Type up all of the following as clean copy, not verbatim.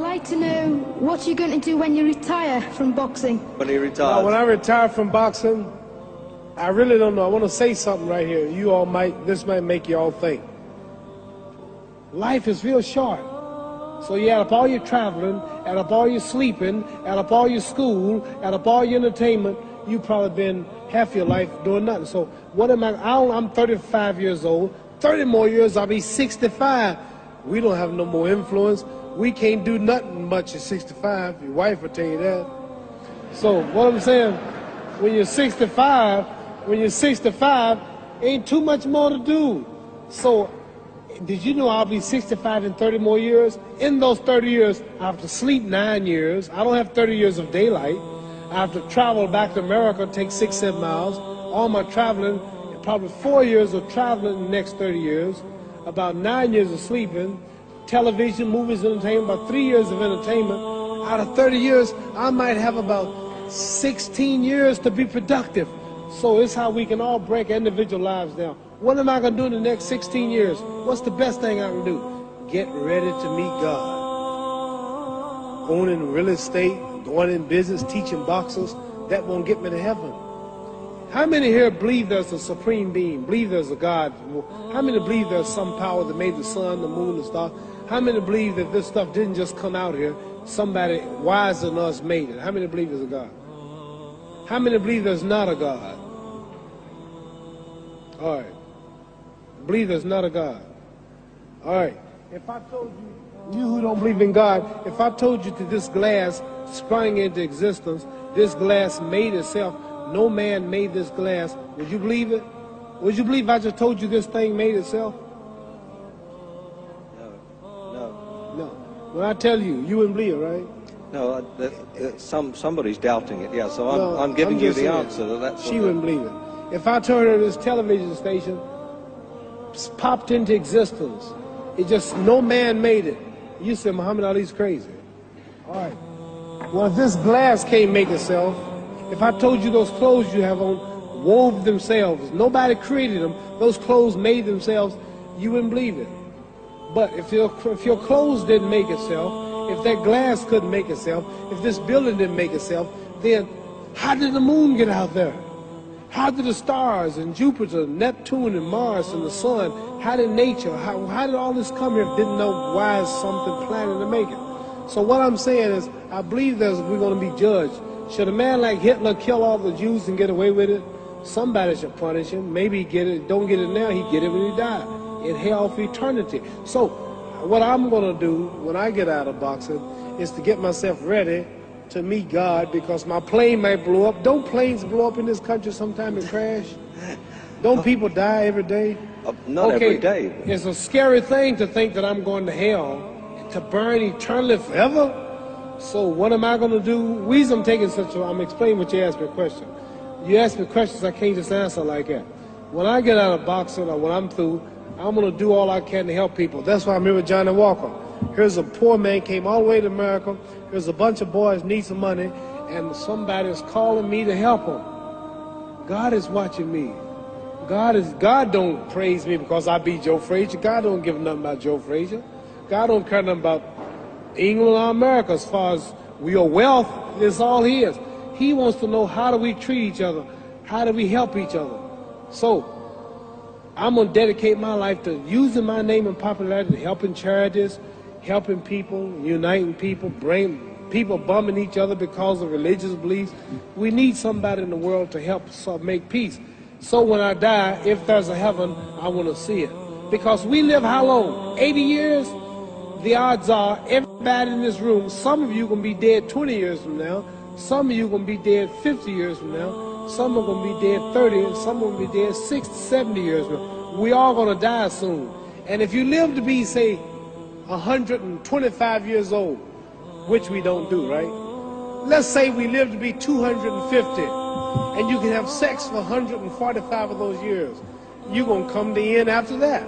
I'd like to know what you're going to do when you retire from boxing. When he retires? When I retire from boxing, I really don't know. I want to say something right here. This might make you all think. Life is real short. So you add up all your traveling, add up all your sleeping, add up all your school, add up all your entertainment, you've probably been half your life doing nothing. So what am I'm 35 years old. 30 more years, I'll be 65. We don't have no more influence. We can't do nothing much at 65. Your wife will tell you that. So what I'm saying, when you're 65, ain't too much more to do. So did you know I'll be 65 in 30 more years? In those 30 years, I have to sleep 9 years. I don't have 30 years of daylight. I have to travel back to America, take 6, 7 miles. All my traveling, probably 4 years of traveling in the next 30 years, about 9 years of sleeping, television, movies, entertainment, about 3 years of entertainment. Out of 30 years, I might have about 16 years to be productive. So it's how we can all break individual lives down. What am I going to do in the next 16 years? What's the best thing I can do? Get ready to meet God. Going in real estate, going in business, teaching boxers, that won't get me to heaven. How many here believe there's a supreme being, believe there's a God? How many believe there's some power that made the sun, the moon, the stars? How many believe that this stuff didn't just come out here? Somebody wiser than us made it. How many believe there's a God? How many believe there's not a God? All right. Believe there's not a God. All right. If I told you who don't believe in God, if I told you that this glass sprang into existence, this glass made itself, no man made this glass, would you believe it? Would you believe I just told you this thing made itself? No. When I tell you, you wouldn't believe it, right? No, somebody's doubting it, yeah, so I'm giving you the answer. She wouldn't believe it. If I told her this television station popped into existence, it just, no man made it, you said Muhammad Ali's crazy. All right. Well, if this glass can't make itself, if I told you those clothes you have on wove themselves, nobody created them, those clothes made themselves, you wouldn't believe it. But if your clothes didn't make itself, if that glass couldn't make itself, if this building didn't make itself, then how did the moon get out there? How did the stars and Jupiter, Neptune and Mars and the sun, how did nature, how did all this come here if didn't know why is something planning to make it? So what I'm saying is, I believe we're going to be judged. Should a man like Hitler kill all the Jews and get away with it? Somebody should punish him. Maybe he get it, don't get it now, he get it when he died. In hell for eternity. So what I'm going to do when I get out of boxing is to get myself ready to meet God, because my plane might blow up. Don't planes blow up in this country sometime and crash? Don't people die every day? Not every day. It's a scary thing to think that I'm going to hell to burn eternally forever. So what am I going to do? The reason I'm taking I'm explaining what you asked me a question. You ask me questions I can't just answer like that. When I get out of boxing or when I'm through, I'm going to do all I can to help people. That's why I'm here with Johnny Walker. Here's a poor man, came all the way to America. Here's a bunch of boys need some money, and somebody is calling me to help them. God is watching me. God don't praise me because I beat Joe Frazier. God don't give nothing about Joe Frazier. God don't care nothing about England or America as far as your wealth. It's all his. He wants to know, how do we treat each other? How do we help each other? So I'm going to dedicate my life to using my name and popularity, helping charities, helping people, uniting people, people bumming each other because of religious beliefs. We need somebody in the world to help make peace. So when I die, if there's a heaven, I want to see it. Because we live how long? 80 years? The odds are everybody in this room, some of you are going to be dead 20 years from now, some of you are going to be dead 50 years from now, some are going to be dead 30, and some are going to be dead 60, 70 years from now. We all going to die soon. And if you live to be, say, 125 years old, which we don't do, right? Let's say we live to be 250, and you can have sex for 145 of those years. You're going to come to the end after that.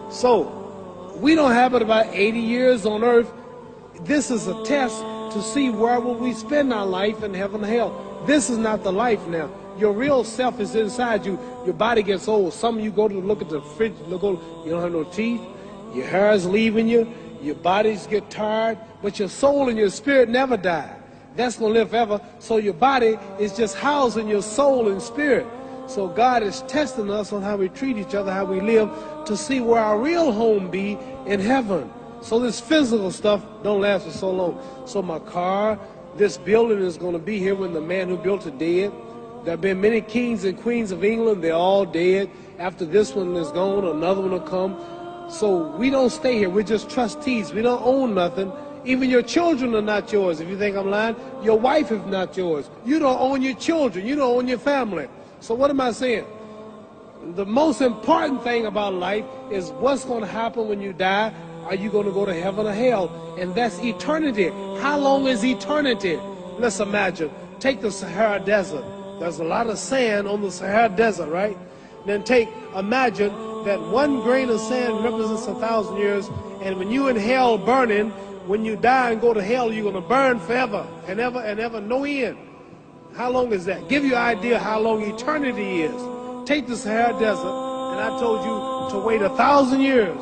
So we don't have but about 80 years on earth. This is a test to see where will we spend our life in heaven and hell. This is not the life now. Your real self is inside you. Your body gets old. Some of you go to look at the fridge, you don't have no teeth. Your hair is leaving you. Your bodies get tired, but your soul and your spirit never die. That's going to live forever. So your body is just housing your soul and spirit. So God is testing us on how we treat each other, how we live, to see where our real home be in heaven. So this physical stuff don't last for so long. So my car, this building is going to be here when the man who built it dead. There have been many kings and queens of England. They're all dead. After this one is gone, another one will come. So we don't stay here. We're just trustees. We don't own nothing. Even your children are not yours. If you think I'm lying, your wife is not yours. You don't own your children. You don't own your family. So what am I saying? The most important thing about life is what's going to happen when you die. Are you going to go to heaven or hell? And that's eternity. How long is eternity? Let's imagine. Take the Sahara Desert. There's a lot of sand on the Sahara Desert, right? Then imagine that one grain of sand represents 1,000 years, and when you in hell burning, when you die and go to hell, you're going to burn forever and ever and ever, no end. How long is that? Give you an idea how long eternity is. Take the Sahara Desert, and I told you to wait 1,000 years.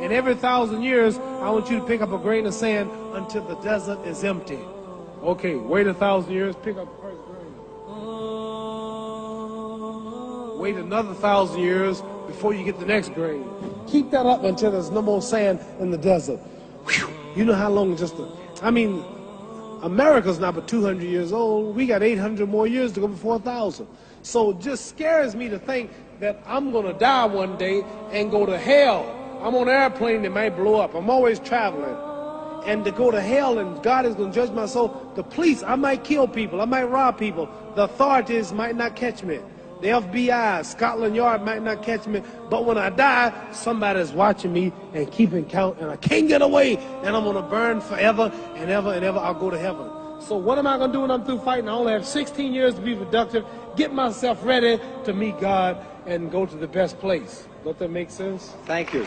And every 1,000 years, I want you to pick up a grain of sand until the desert is empty. Okay, wait 1,000 years, pick up the first grain. Wait another 1,000 years before you get the next grain. Keep that up until there's no more sand in the desert. Whew. You know how long America's not but 200 years old. We got 800 more years to go before 1,000. So it just scares me to think that I'm going to die one day and go to hell. I'm on an airplane that might blow up. I'm always traveling. And to go to hell and God is going to judge my soul. The police, I might kill people. I might rob people. The authorities might not catch me. The FBI, Scotland Yard might not catch me. But when I die, somebody's watching me and keeping count. And I can't get away. And I'm going to burn forever and ever and ever. I'll go to heaven. So what am I going to do when I'm through fighting? I only have 16 years to be productive. Get myself ready to meet God and go to the best place. Don't that make sense? Thank you.